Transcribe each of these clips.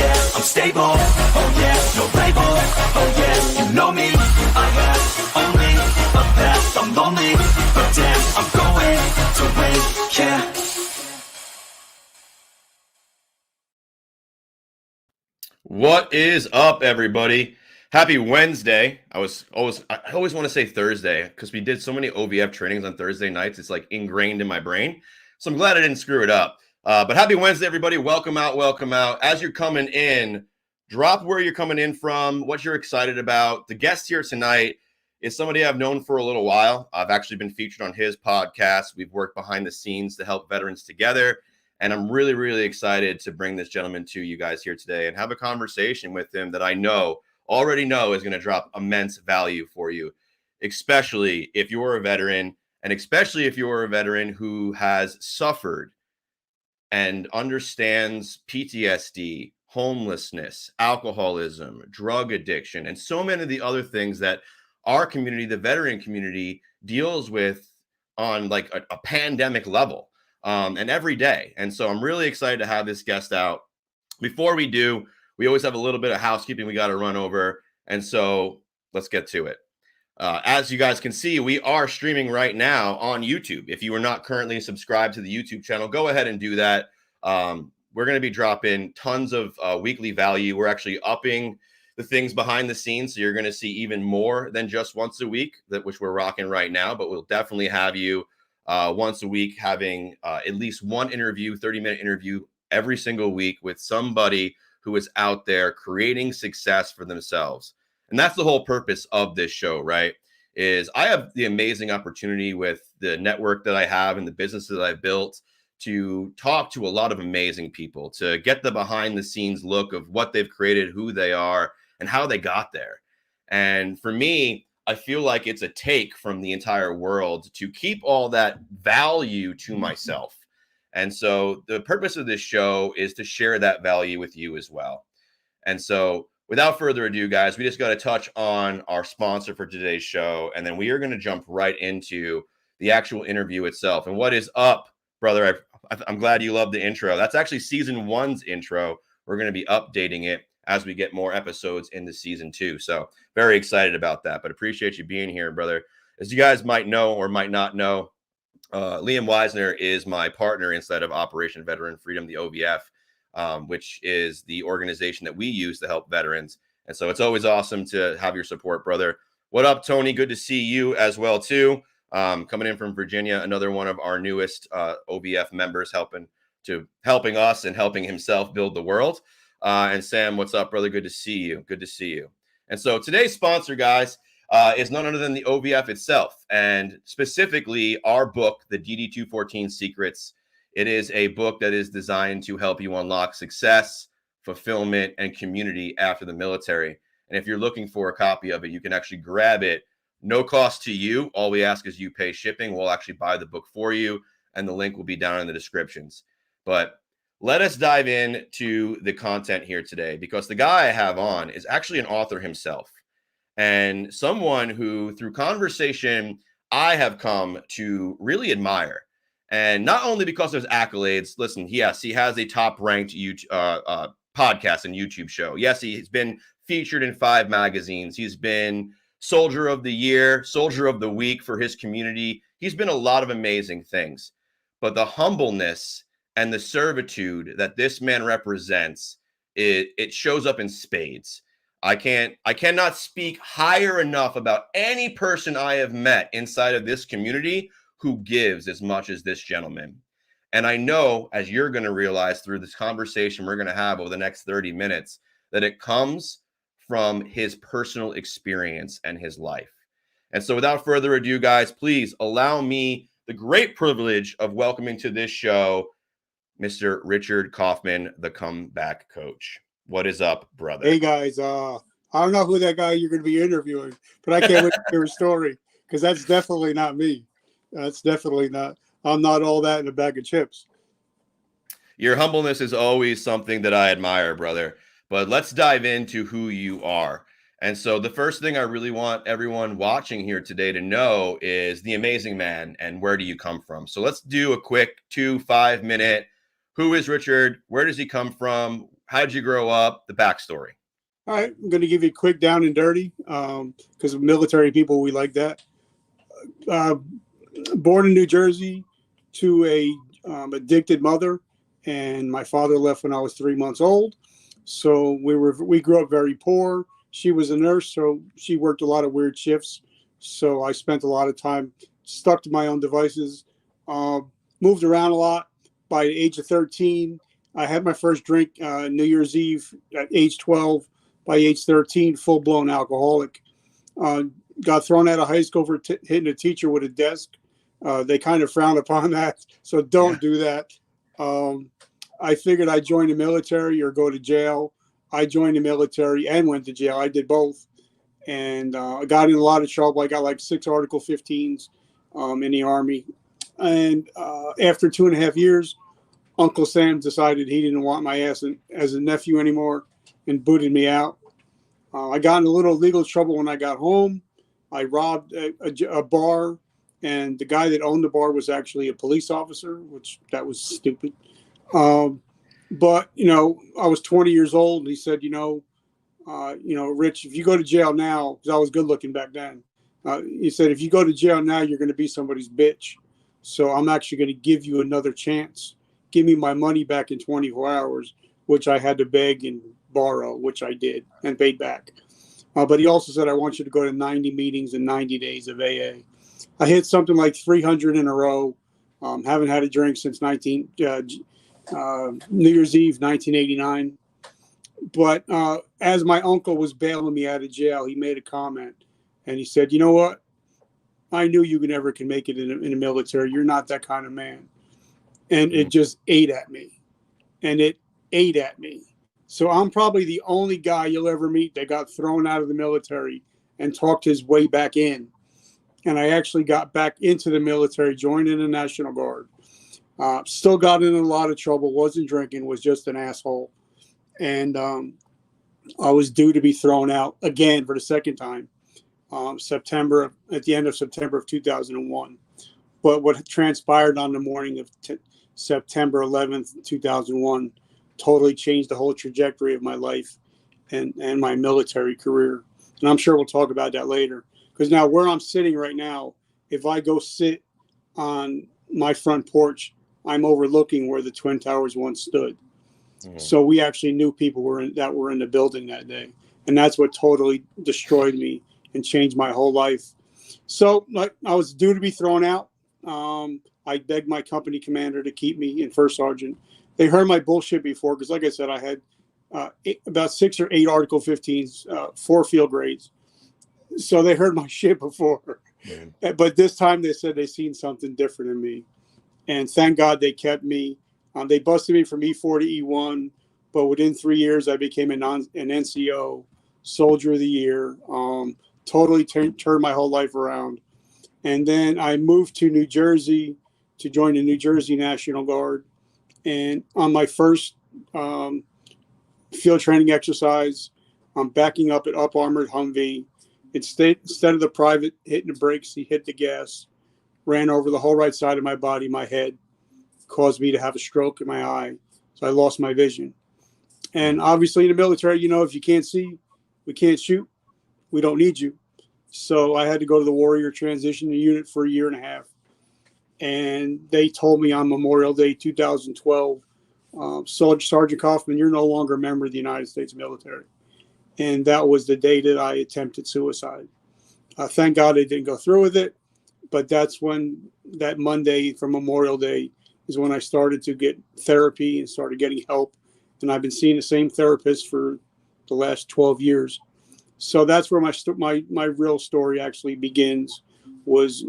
yeah, I'm stable. Oh yeah, no label. Oh yeah, you know me. I have only a path. I'm lonely, but damn, I'm going to win. Yeah. What is up, everybody? Happy Wednesday. I always want to say Thursday because we did so many OVF trainings on Thursday nights. It's like ingrained in my brain. So I'm glad I didn't screw it up. But happy Wednesday, everybody. Welcome out, welcome out. As you're coming in, drop where you're coming in from, what you're excited about. The guest here tonight is somebody I've known for a little while. I've actually been featured on his podcast. We've worked behind the scenes to help veterans together. And I'm really, really excited to bring this gentleman to you guys here today and have a conversation with him that I already know is going to drop immense value for you, especially if you're a veteran, and especially if you're a veteran who has suffered and understands PTSD, homelessness, alcoholism, drug addiction, and so many of the other things that our community, the veteran community, deals with on like a pandemic level. And every day. And so I'm really excited to have this guest out. Before we do, we always have a little bit of housekeeping we got to run over. And so let's get to it. As you guys can see, we are streaming right now on YouTube. If you are not currently subscribed to the YouTube channel, go ahead and do that. We're going to be dropping tons of weekly value. We're actually upping the things behind the scenes. So you're going to see even more than just once a week, which we're rocking right now. But we'll definitely have you once a week, having at least one interview, 30-minute interview every single week with somebody who is out there creating success for themselves. And that's the whole purpose of this show, right? Is I have the amazing opportunity with the network that I have and the business that I've built to talk to a lot of amazing people, to get the behind the scenes look of what they've created, who they are, and how they got there. And for me, I feel like it's a take from the entire world to keep all that value to myself. And so the purpose of this show is to share that value with you as well. And so without further ado, guys, we just got to touch on our sponsor for today's show. And then we are going to jump right into the actual interview itself. And what is up, brother? I'm glad you love the intro. That's actually season 1's intro. We're going to be updating it as we get more episodes into season 2. So very excited about that, but appreciate you being here, brother. As you guys might know or might not know, Liam Weisner is my partner inside of Operation Veteran Freedom, the OVF, which is the organization that we use to help veterans. And so it's always awesome to have your support, brother. What up, Tony? Good to see you as well, too. Coming in from Virginia, another one of our newest OVF members helping us and helping himself build the world. And Sam, what's up, brother? Good to see you. Good to see you. And so today's sponsor, guys, is none other than the OVF itself, and specifically our book, The DD214 Secrets. It is a book that is designed to help you unlock success, fulfillment, and community after the military. And if you're looking for a copy of it, you can actually grab it. No cost to you. All we ask is you pay shipping. We'll actually buy the book for you, and the link will be down in the descriptions. But let us dive into the content here today, because the guy I have on is actually an author himself, and someone who, through conversation, I have come to really admire. And not only because of his accolades. Listen, yes, he has a top-ranked podcast and YouTube show. Yes, he's been featured in 5 magazines. He's been Soldier of the Year, Soldier of the Week for his community. He's been a lot of amazing things. But the humbleness and the servitude that this man represents, it shows up in spades. I cannot speak higher enough about any person I have met inside of this community who gives as much as this gentleman. And I know, as you're going to realize through this conversation we're going to have over the next 30 minutes, that it comes from his personal experience and his life. And so without further ado, guys, please allow me the great privilege of welcoming to this show Mr. Richard Kaufman, the comeback coach. What is up, brother? Hey, guys. I don't know who that guy you're going to be interviewing, but I can't wait to hear his story, because that's definitely not me. That's definitely not. I'm not all that in a bag of chips. Your humbleness is always something that I admire, brother. But let's dive into who you are. And so the first thing I really want everyone watching here today to know is the amazing man and where do you come from. So let's do a quick 2-5 minute. Who is Richard? Where does he come from? How did you grow up? The backstory. All right, I'm going to give you a quick down and dirty because military people, we like that. Born in New Jersey to a addicted mother, and my father left when I was 3 months old. So we grew up very poor. She was a nurse, so she worked a lot of weird shifts. So I spent a lot of time stuck to my own devices, moved around a lot. By the age of 13, I had my first drink New Year's Eve at age 12. By age 13, full-blown alcoholic. Got thrown out of high school for hitting a teacher with a desk. They kind of frown upon that, so don't do that. I figured I'd join the military or go to jail. I joined the military and went to jail. I did both. And I got in a lot of trouble. I got like 6 Article 15s in the Army. And after 2.5 years, Uncle Sam decided he didn't want my ass as a nephew anymore and booted me out. I got in a little legal trouble when I got home. I robbed a bar, and the guy that owned the bar was actually a police officer, which that was stupid. But, you know, I was 20 years old, and he said, Rich, if you go to jail now, because I was good looking back then, he said, if you go to jail now, you're going to be somebody's bitch. So I'm actually going to give you another chance. Give me my money back in 24 hours, which I had to beg and borrow, which I did and paid back. But he also said, I want you to go to 90 meetings in 90 days of AA. I hit something like 300 in a row. Haven't had a drink since New Year's Eve, 1989. But as my uncle was bailing me out of jail, he made a comment, and he said, you know what? I knew you never can make it in the military. You're not that kind of man. And it just ate at me. And it ate at me. So I'm probably the only guy you'll ever meet that got thrown out of the military and talked his way back in. And I actually got back into the military, joined in the National Guard. Still got in a lot of trouble, wasn't drinking, was just an asshole. And I was due to be thrown out again for the second time, at the end of September of 2001. But what transpired on the morning of September 11th, 2001, totally changed the whole trajectory of my life and my military career. And I'm sure we'll talk about that later. Because now where I'm sitting right now, if I go sit on my front porch, I'm overlooking where the Twin Towers once stood. Mm-hmm. So we actually knew people were in the building that day. And that's what totally destroyed me and changed my whole life. So I was due to be thrown out. I begged my company commander to keep me in first sergeant. They heard my bullshit before because, like I said, I had about 6 or 8 Article 15s, 4 field grades. So they heard my shit before. Man. But this time they said they seen something different in me. And thank God they kept me. They busted me from E4 to E1. But within 3 years, I became an NCO, Soldier of the Year. Totally turned my whole life around. And then I moved to New Jersey to join the New Jersey National Guard. And on my first field training exercise, I'm backing up an up-armored Humvee. Instead of the private hitting the brakes, he hit the gas, ran over the whole right side of my body, my head, caused me to have a stroke in my eye. So I lost my vision. And obviously in the military, if you can't see, we can't shoot. We don't need you. So I had to go to the Warrior Transition Unit for 1.5 years. And they told me on Memorial Day 2012, Sergeant Kaufman, you're no longer a member of the United States military. And that was the day that I attempted suicide. Thank God I didn't go through with it. But that's when that Monday from Memorial Day is when I started to get therapy and started getting help. And I've been seeing the same therapist for the last 12 years. So that's where my real story actually begins, was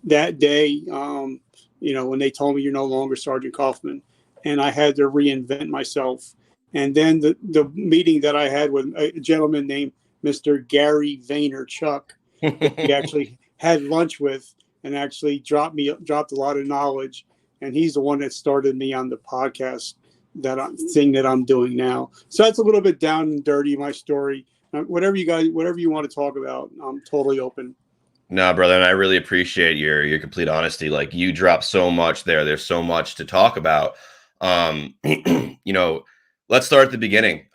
that day, when they told me you're no longer Sergeant Kaufman, and I had to reinvent myself. And then the meeting that I had with a gentleman named Mr. Gary Vaynerchuk, he actually had lunch with and actually dropped a lot of knowledge. And he's the one that started me on the podcast thing that I'm doing now. So that's a little bit down and dirty, my story. Whatever you want to talk about, I'm totally open. No, brother, and I really appreciate your complete honesty. Like, you dropped so much there. There's so much to talk about. let's start at the beginning.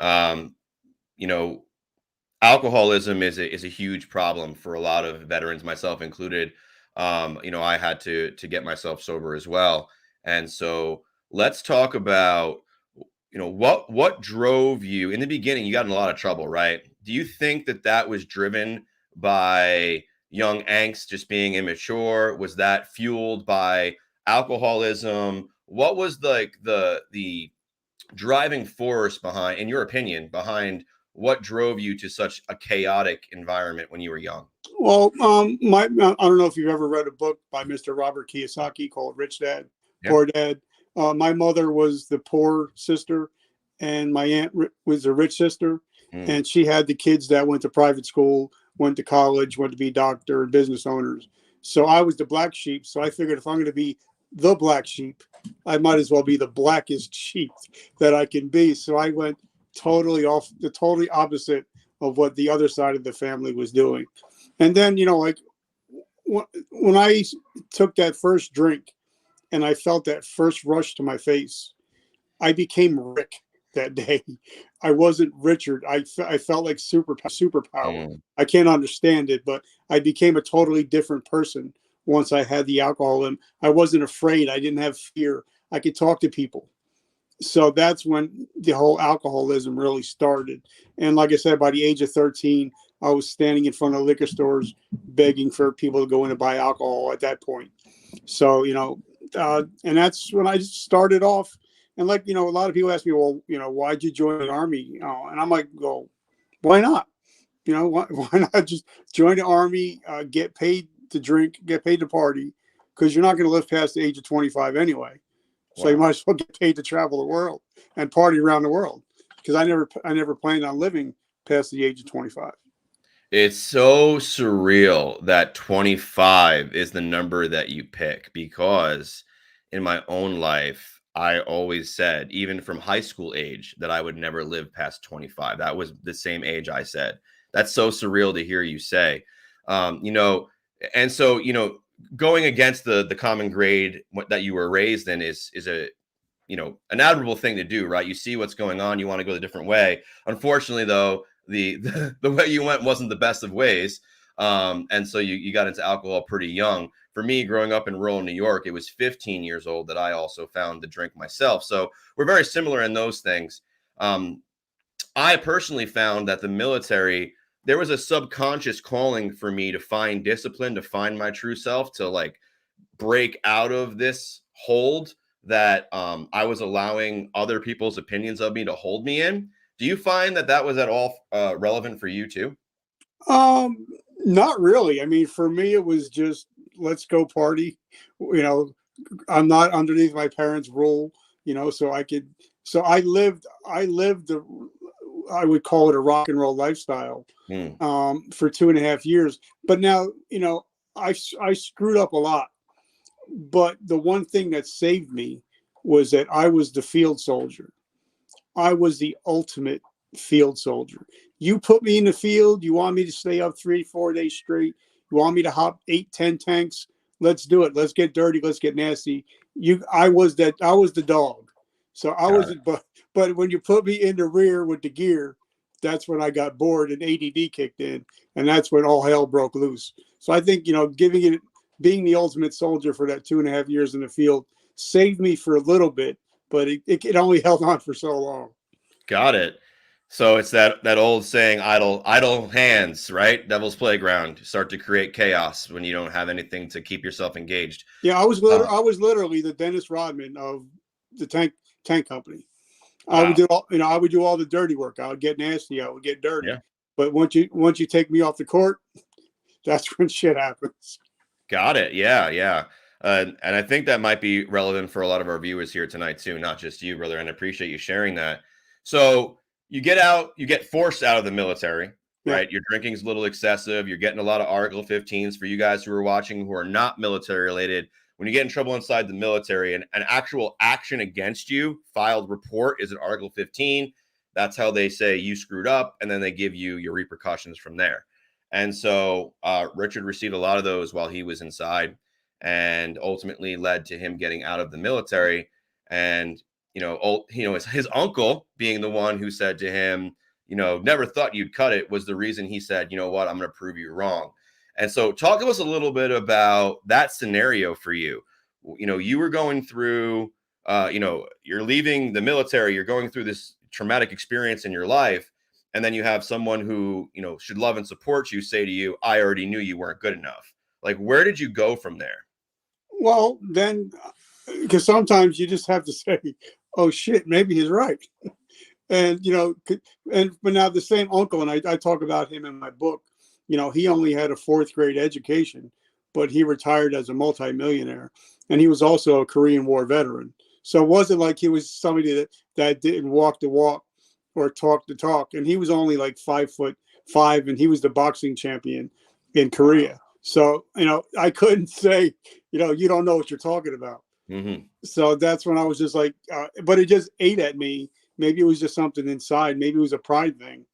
You know, alcoholism is a huge problem for a lot of veterans, myself included. You know, I had to get myself sober as well. And so let's talk about, you know, what drove you in the beginning. You got in a lot of trouble, right? Do you think that that was driven by young angst, just being immature? Was that fueled by alcoholism? What was like the driving force behind, in your opinion, behind what drove you to such a chaotic environment when you were young? Well, I don't know if you've ever read a book by Mr. Robert Kiyosaki called Rich Dad, Yeah. Poor Dad. My mother was the poor sister, and my aunt was a rich sister, Mm, and she had the kids that went to private school, went to college, went to be doctor and business owners. So I was the black sheep. So I figured if I'm going to be the black sheep, I might as well be the blackest sheep that I can be. So I went totally off the totally opposite of what the other side of the family was doing. And then, like when I took that first drink and I felt that first rush to my face, I became Rick that day. I wasn't Richard. I felt like superpower. mm. I can't understand it, but I became a totally different person once I had the alcohol. And I wasn't afraid. I didn't have fear. I could talk to people. So that's when the whole alcoholism really started. And like I said, by the age of 13, I was standing in front of liquor stores begging for people to go in and buy alcohol at that point. So, and that's when I started off. And like, a lot of people ask me, well, why'd you join the army? And I'm like, well, why not? Why not just join the army, get paid to drink, get paid to party, because you're not going to live past the age of 25 anyway. So you Wow. might as well get paid to travel the world and party around the world. Because I never planned on living past the age of 25. It's so surreal that 25 is the number that you pick, because in my own life, I always said, even from high school age, that I would never live past 25. That was the same age I said. That's so surreal to hear you say. You know, and so, you know, going against the common grade that you were raised in is a, you know, an admirable thing to do, right? You see what's going on, you want to go the different way. Unfortunately, though, the way you went wasn't the best of ways. And so you got into alcohol pretty young. For me, growing up in rural New York, it was 15 years old that I also found the drink myself. So we're very similar in those things. Um, I personally found that the military, there was a subconscious calling for me to find discipline, to find my true self, to like break out of this hold that I was allowing other people's opinions of me to hold me in. Do you find that that was at all relevant for you too? Um, Not really. I mean, for me, it was just let's go party. You know, I'm not underneath my parents' rule. So I could. So I lived the. I would call it a rock and roll lifestyle Hmm. for 2.5 years. But now, I screwed up a lot. But the one thing that saved me was that I was the field soldier. I was the ultimate field soldier. You put me in the field, you want me to stay up 3, 4 days straight, you want me to hop 8, 10 tanks, let's do it. Let's get dirty, let's get nasty. I was the dog. So I Got was it. but when you put me in the rear with the gear, that's when I got bored and ADD kicked in, and that's when all hell broke loose. So I think, being the ultimate soldier for that 2.5 years in the field saved me for a little bit, but it only held on for so long. Got it. So it's that old saying, idle hands, right? Devil's playground. Start to create chaos when you don't have anything to keep yourself engaged. Yeah, Uh, I was literally the Dennis Rodman of the tank company. I would wow. do all the dirty work. I would get nasty. I would get dirty. Yeah. But once you take me off the court, that's when shit happens. Got it. Yeah, yeah. And I think that might be relevant for a lot of our viewers here tonight too, not just you, brother. And I appreciate you sharing that. So you get out, you get forced out of the military, Yeah. right? Your drinking's a little excessive. You're getting a lot of Article 15s for you guys who are watching who are not military related. When you get in trouble inside the military, and an actual action against you, filed report, is an Article 15. That's how they say you screwed up, and then they give you your repercussions from there. And so Richard received a lot of those while he was inside, and ultimately led to him getting out of the military. And his uncle being the one who said to him, never thought you'd cut it, was the reason he said, you know what, I'm going to prove you wrong. And so talk to us a little bit about that scenario for you. You were going through, you're leaving the military, you're going through this traumatic experience in your life. And then you have someone who, should love and support you say to you, I already knew you weren't good enough. Like, where did you go from there? Well, then, because sometimes you just have to say, oh shit, maybe he's right. And, but now the same uncle, and I talk about him in my book, he only had a 4th grade education, but he retired as a multimillionaire. And he was also a Korean War veteran. So it wasn't like he was somebody that didn't walk the walk or talk the talk. And he was only like 5'5", and he was the boxing champion in Korea. So, I couldn't say, you don't know what you're talking about. Mm-hmm. So that's when I was just like, but it just ate at me. Maybe it was just something inside. Maybe it was a pride thing.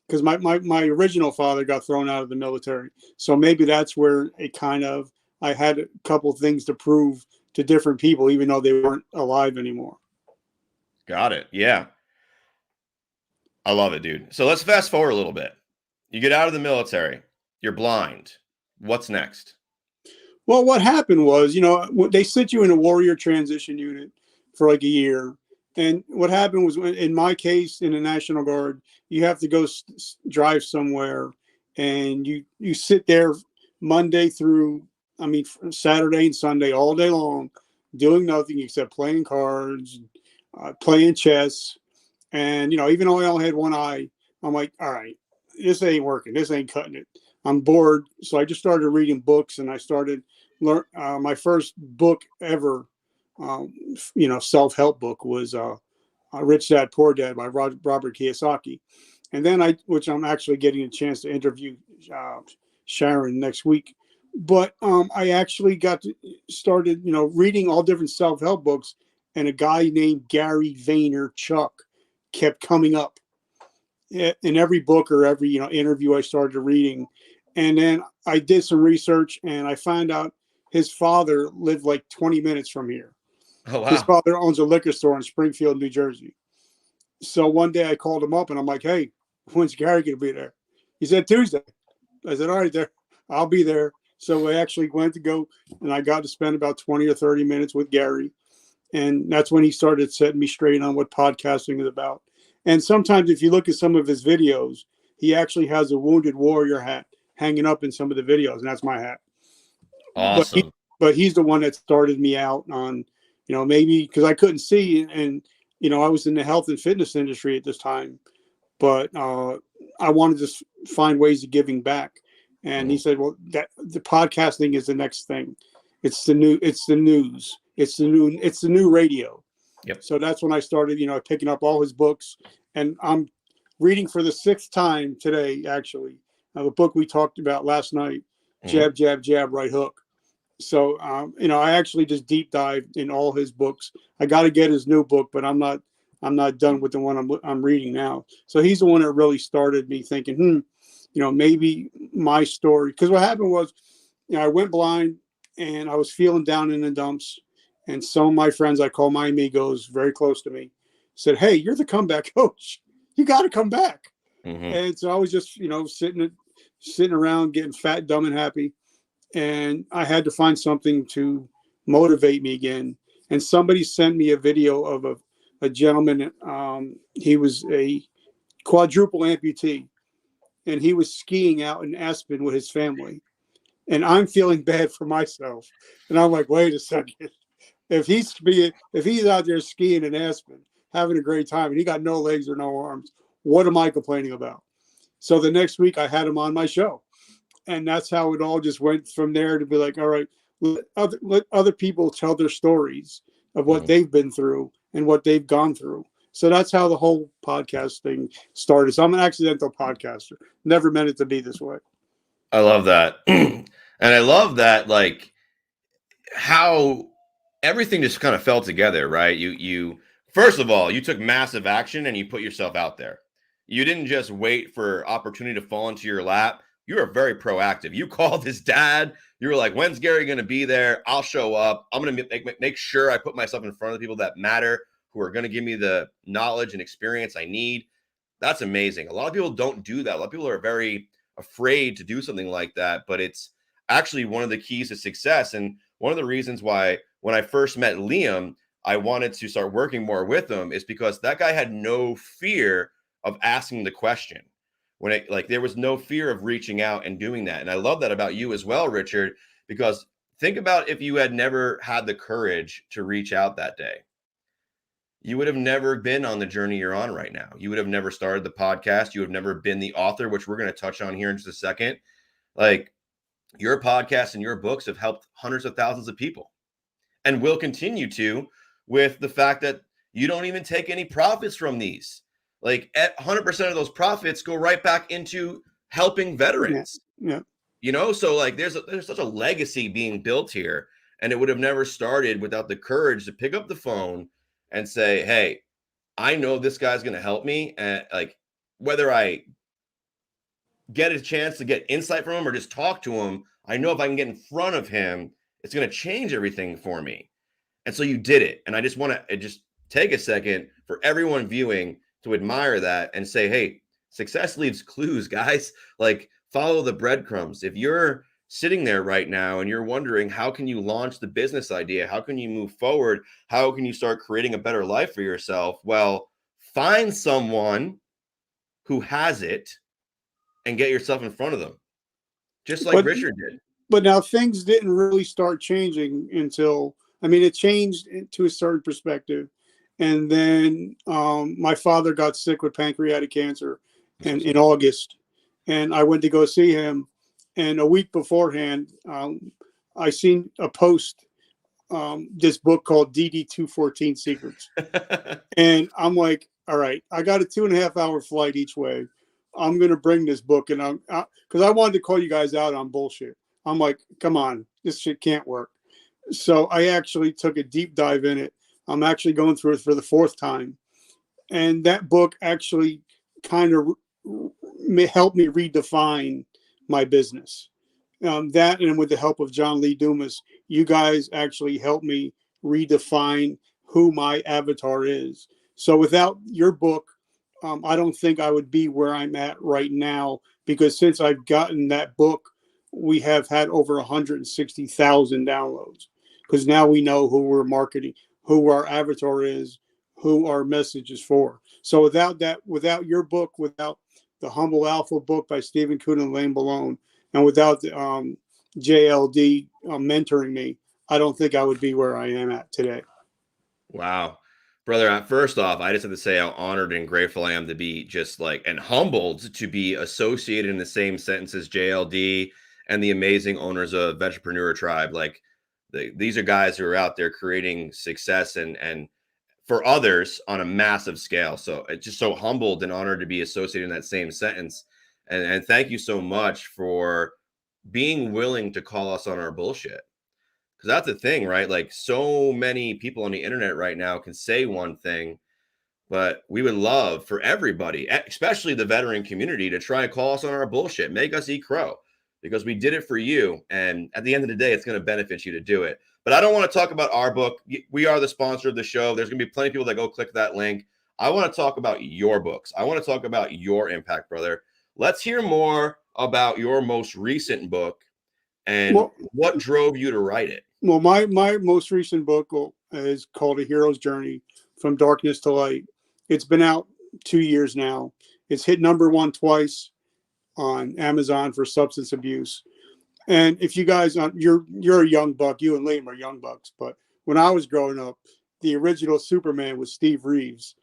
Because my original father got thrown out of the military. So maybe that's where it I had a couple of things to prove to different people, even though they weren't alive anymore. Got it. Yeah. I love it, dude. So let's fast forward a little bit. You get out of the military. You're blind. What's next? Well, what happened was, they sit you in a warrior transition unit for like a year. And what happened was, in my case, in the National Guard, you have to go drive somewhere, and you sit there Saturday and Sunday all day long, doing nothing except playing cards, playing chess. And, even though I only had one eye, I'm like, all right, this ain't working. This ain't cutting it. I'm bored. So I just started reading books, and I started my first book ever, self-help book was Rich Dad, Poor Dad by Robert Kiyosaki. And then which I'm actually getting a chance to interview Sharon next week. But I actually started, reading all different self-help books, and a guy named Gary Vaynerchuk kept coming up in every book or every, interview I started reading. And then I did some research, and I found out his father lived like 20 minutes from here. Oh, wow. His father owns a liquor store in Springfield, New Jersey. So one day I called him up, and I'm like, hey, when's Gary going to be there? He said, Tuesday. I said, all right, I'll be there. So I actually went to go, and I got to spend about 20 or 30 minutes with Gary. And that's when he started setting me straight on what podcasting is about. And sometimes if you look at some of his videos, he actually has a Wounded Warrior hat hanging up in some of the videos, and that's my hat. Awesome. But he's the one that started me out on, maybe because I couldn't see, and I was in the health and fitness industry at this time, but I wanted to find ways of giving back. And he said, well, that the podcasting is the next thing. It's the news. It's the new radio. Yep. So that's when I started, picking up all his books, and I'm reading for the 6th time today, actually, the book we talked about last night, Jab, Jab, Jab, Right Hook. So, I actually just deep dived in all his books. I got to get his new book, but I'm not done with the one I'm reading now. So he's the one that really started me thinking, maybe my story, because what happened was, I went blind, and I was feeling down in the dumps. And some of my friends, I call my amigos, very close to me, said, hey, you're the comeback coach. You got to come back. Mm-hmm. And so I was just, sitting around getting fat, dumb, and happy. And I had to find something to motivate me again. And somebody sent me a video of a gentleman. He was a quadruple amputee, and he was skiing out in Aspen with his family. And I'm feeling bad for myself. And I'm like, wait a second. If he's out there skiing in Aspen, having a great time, and he got no legs or no arms, what am I complaining about? So the next week I had him on my show, and that's how it all just went from there, to be like, all right, let other people tell their stories of what they've been through and what they've gone through. So that's how the whole podcast thing started. So I'm an accidental podcaster. Never meant it to be this way. I love that. And I love that, like, how everything just kind of fell together, right? You first of all, you took massive action and you put yourself out there. You didn't just wait for opportunity to fall into your lap. You were very proactive. You called his dad. You were like, when's Gary going to be there? I'll show up. I'm going to make sure I put myself in front of the people that matter, who are going to give me the knowledge and experience I need. That's amazing. A lot of people don't do that. A lot of people are very afraid to do something like that, but it's actually one of the keys to success. And one of the reasons why when I first met Liam, I wanted to start working more with him is because that guy had no fear of asking the question. When it, like, there was no fear of reaching out and doing that. And I love that about you as well, Richard, because think about if you had never had the courage to reach out that day. You would have never been on the journey you're on right now. You would have never started the podcast. You would have never been the author, which we're going to touch on here in just a second. Like, your podcast and your books have helped hundreds of thousands of people and will continue to, with the fact that you don't even take any profits from these. Like, 100% of those profits go right back into helping veterans. Yeah. You know, so like there's such a legacy being built here, and it would have never started without the courage to pick up the phone and say, hey, I know this guy's going to help me. And like, whether I get a chance to get insight from him or just talk to him, I know if I can get in front of him, it's going to change everything for me. And so you did it. And I just want to just take a second for everyone viewing to admire that and say, hey, success leaves clues, guys. Like, follow the breadcrumbs. If you're sitting there right now and you're wondering, how can you launch the business idea? How can you move forward? How can you start creating a better life for yourself? Well, find someone who has it and get yourself in front of them, just like Richard did. But now things didn't really start changing until, I mean, it changed to a certain perspective. And then my father got sick with pancreatic cancer in August. And I went to go see him. And a week beforehand, I seen a post, this book called DD-214 Secrets. And I'm like, all right, I got a 2.5-hour flight each way. I'm going to bring this book. And because I wanted to call you guys out on bullshit. I'm like, come on, this shit can't work. So I actually took a deep dive in it. I'm actually going through it for the 4th time. And that book actually kind of helped me redefine my business. That, and with the help of John Lee Dumas, you guys actually helped me redefine who my avatar is. So without your book, I don't think I would be where I'm at right now, because since I've gotten that book, we have had over 160,000 downloads, because now we know who we're marketing, who our avatar is, who our message is for. So without that, without your book, without the Humble Alpha book by Stephen Kuhn and Lane Balone, and without the JLD mentoring me, I don't think I would be where I am at today. Wow. Brother, first off, I just have to say how honored and grateful I am to be just like, and humbled to be associated in the same sentence as JLD and the amazing owners of Vetrepreneur Tribe. Like, these are guys who are out there creating success and for others on a massive scale. So it's just so humbled and honored to be associated in that same sentence. And thank you so much for being willing to call us on our bullshit. Because that's the thing, right? Like, so many people on the internet right now can say one thing, but we would love for everybody, especially the veteran community, to try and call us on our bullshit, make us eat crow, because we did it for you. And at the end of the day, it's going to benefit you to do it. But I don't want to talk about our book. We are the sponsor of the show. There's going to be plenty of people that go click that link. I want to talk about your books. I want to talk about your impact, brother. Let's hear more about your most recent book and what drove you to write it. Well, my most recent book is called A Hero's Journey from Darkness to Light. It's been out 2 years now. It's hit #1 twice on Amazon for substance abuse. And if you guys, you're a young buck, you and Liam are young bucks, but when I was growing up, the original Superman was Steve Reeves.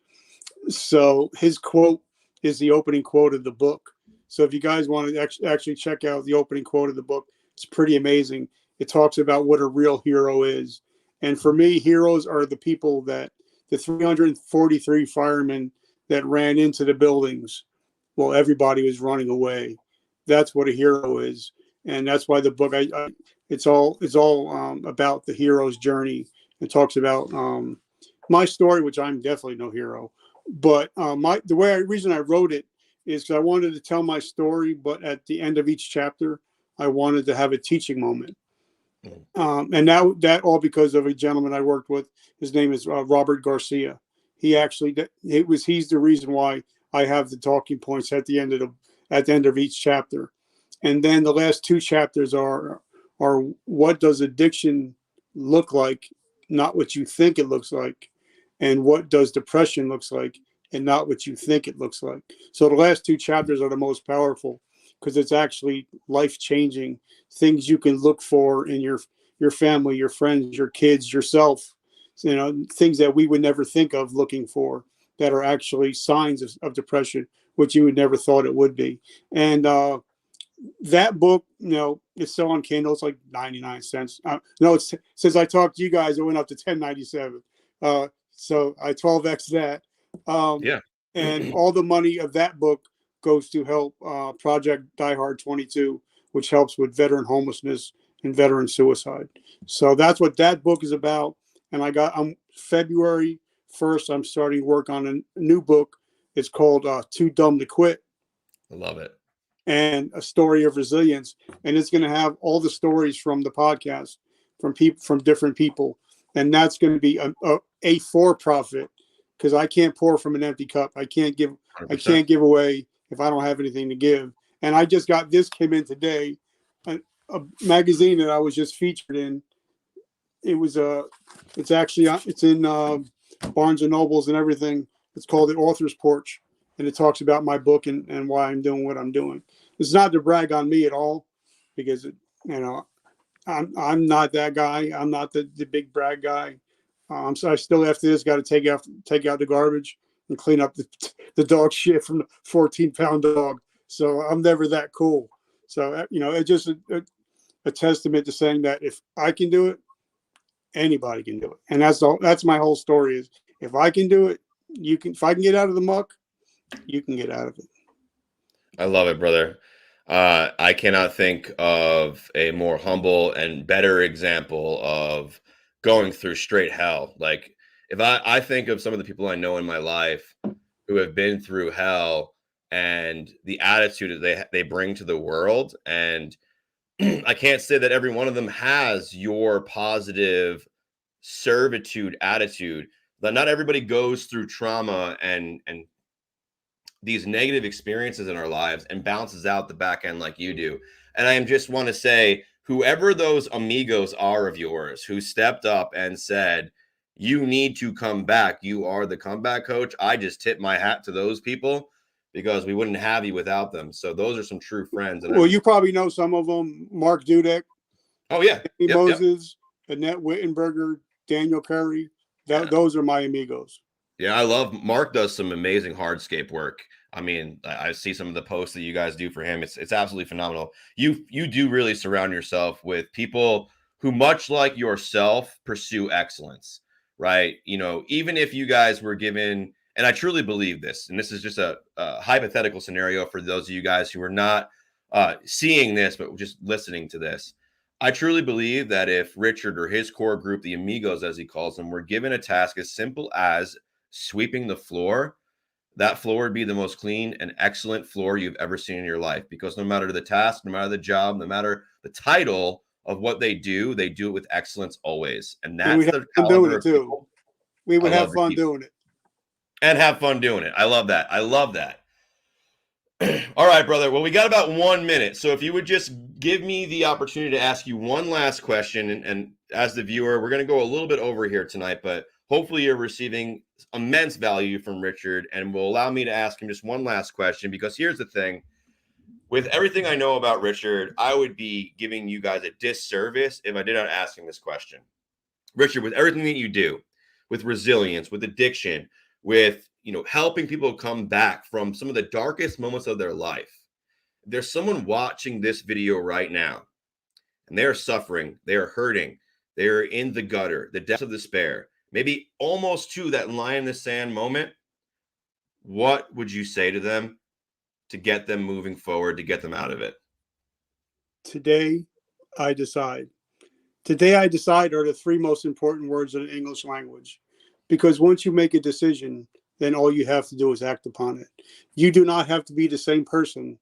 So his quote is the opening quote of the book. So if you guys want to actually check out the opening quote of the book, it's pretty amazing. It talks about what a real hero is. And for me, heroes are the people that the 343 firemen that ran into the buildings while everybody was running away. That's what a hero is. And that's why the book, it's all about the hero's journey. It talks about my story, which I'm definitely no hero, but the reason I wrote it is because I wanted to tell my story, but at the end of each chapter, I wanted to have a teaching moment. And that all because of a gentleman I worked with. His name is Robert Garcia. he's the reason why I have the talking points at the end of each chapter. And then the last two chapters are what does addiction look like, not what you think it looks like, and what does depression looks like, and not what you think it looks like. So the last two chapters are the most powerful because it's actually life-changing things you can look for in your family, your friends, your kids, yourself, things that we would never think of looking for that are actually signs of depression, which you would never thought it would be. And that book, it's still on Kindle. It's like 99 cents. No, it's since I talked to you guys, it went up to 10.97. So I 12x that. Yeah. And all the money of that book goes to help Project Die Hard 22, which helps with veteran homelessness and veteran suicide. So that's what that book is about. And I'm February 1st, I'm starting work on a new book. It's called Too Dumb to Quit. I love it. And a story of resilience. And it's going to have all the stories from the podcast from different people. And that's going to be a for-profit, because I can't pour from an empty cup. I can't give 100%. I can't give away if I don't have anything to give. And I just got this came in today, a magazine that I was just featured in. It was it's in Barnes and Nobles and everything. It's called The Author's Porch, and it talks about my book and why I'm doing what I'm doing. It's not to brag on me at all, because I'm not that guy. I'm not the big brag guy. So I still after this got to take out the garbage and clean up the dog shit from the 14-pound dog. So I'm never that cool. So it's just a testament to saying that if I can do it, anybody can do it. And that's my whole story is if I can do it, you can. If I can get out of the muck, you can get out of it. I love it, brother. I cannot think of a more humble and better example of going through straight hell. Like if I think of some of the people I know in my life who have been through hell and the attitude that they bring to the world, and I can't say that every one of them has your positive servitude attitude. But not everybody goes through trauma and these negative experiences in our lives and bounces out the back end like you do. And I just want to say, whoever those amigos are of yours who stepped up and said, you need to come back, you are the comeback coach, I just tip my hat to those people, because we wouldn't have you without them. So those are some true friends. And you probably know some of them. Mark Dudek. Oh, yeah. Moses, Annette Wittenberger, Daniel Curry. Those are my amigos. Yeah, I love Mark. Does some amazing hardscape work. I mean, I see some of the posts that you guys do for him. It's absolutely phenomenal. You do really surround yourself with people who, much like yourself, pursue excellence, right? Even if you guys were given, and I truly believe this, and this is just a hypothetical scenario for those of you guys who are not seeing this, but just listening to this. I truly believe that if Richard or his core group, the amigos, as he calls them, were given a task as simple as sweeping the floor, that floor would be the most clean and excellent floor you've ever seen in your life. Because no matter the task, no matter the job, no matter the title of what they do it with excellence always. And that's the caliber of people. We would have fun doing it. And have fun doing it. I love that. All right, brother. Well, we got about 1 minute. So if you would just give me the opportunity to ask you one last question. And as the viewer, we're going to go a little bit over here tonight, but hopefully you're receiving immense value from Richard, and will allow me to ask him just one last question, because here's the thing. With everything I know about Richard, I would be giving you guys a disservice if I did not ask him this question. Richard, with everything that you do, with resilience, with addiction, with helping people come back from some of the darkest moments of their life. There's someone watching this video right now, and they're suffering, they're hurting, they're in the gutter, the depths of despair, maybe almost to that line in the sand moment. What would you say to them to get them moving forward, to get them out of it? Today, I decide. Today, I decide are the three most important words in the English language, because once you make a decision, then all you have to do is act upon it. You do not have to be the same person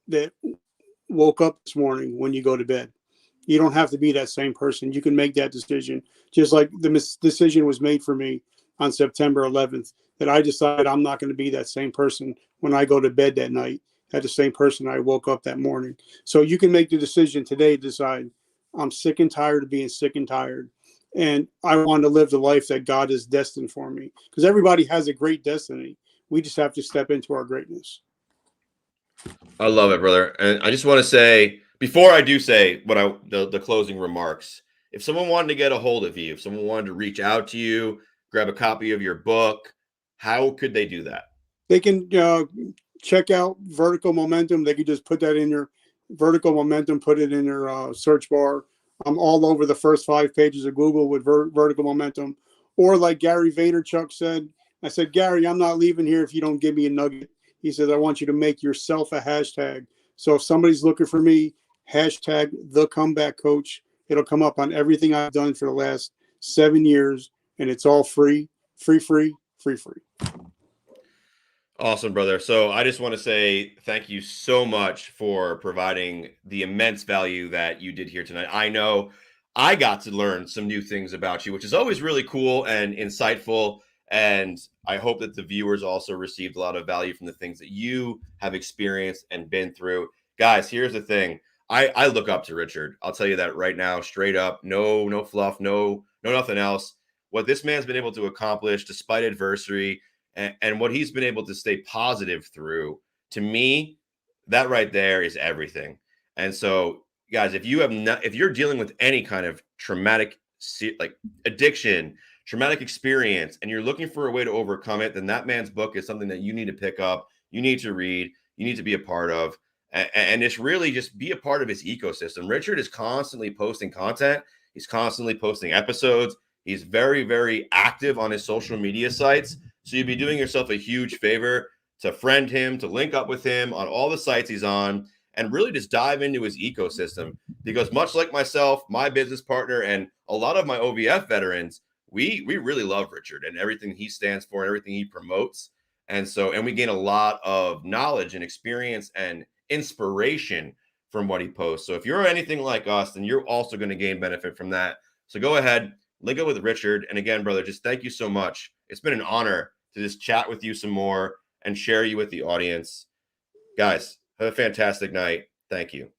that woke up this morning when you go to bed. You don't have to be that same person. You can make that decision. Just like the decision was made for me on September 11th that I decided I'm not going to be that same person when I go to bed that night, that the same person I woke up that morning. So you can make the decision today to decide, I'm sick and tired of being sick and tired. And I want to live the life that God has destined for me. Because everybody has a great destiny. We just have to step into our greatness. I love it, brother. And I just want to say, before I do say the closing remarks, if someone wanted to get a hold of you, if someone wanted to reach out to you, grab a copy of your book, how could they do that? They can check out Vertical Momentum. They could just put that in your Vertical Momentum, put it in your search bar. I'm all over the first 5 pages of Google with Vertical Momentum. Or like Gary Vaynerchuk said, I said, Gary, I'm not leaving here if you don't give me a nugget. He said, I want you to make yourself a hashtag. So if somebody's looking for me, hashtag the comeback coach. It'll come up on everything I've done for the last 7 years. And it's all free. Awesome, brother. So I just want to say thank you so much for providing the immense value that you did here tonight. I know I got to learn some new things about you, which is always really cool and insightful. And I hope that the viewers also received a lot of value from the things that you have experienced and been through. Guys, here's the thing. I look up to Richard. I'll tell you that right now, straight up. No fluff, no nothing else. What this man's been able to accomplish despite adversity, and what he's been able to stay positive through, to me, that right there is everything. And so, guys, if you're dealing with any kind of traumatic, like addiction, traumatic experience, and you're looking for a way to overcome it, then that man's book is something that you need to pick up, you need to read, you need to be a part of, and it's really just be a part of his ecosystem. Richard is constantly posting content. He's constantly posting episodes. He's very, very active on his social media sites. So you'd be doing yourself a huge favor to friend him, to link up with him on all the sites he's on, and really just dive into his ecosystem. Because much like myself, my business partner, and a lot of my OVF veterans, we really love Richard and everything he stands for and everything he promotes. And we gain a lot of knowledge and experience and inspiration from what he posts. So if you're anything like us, then you're also going to gain benefit from that. So go ahead, link up with Richard. And again, brother, just thank you so much. It's been an honor to just chat with you some more and share you with the audience. Guys, have a fantastic night. Thank you.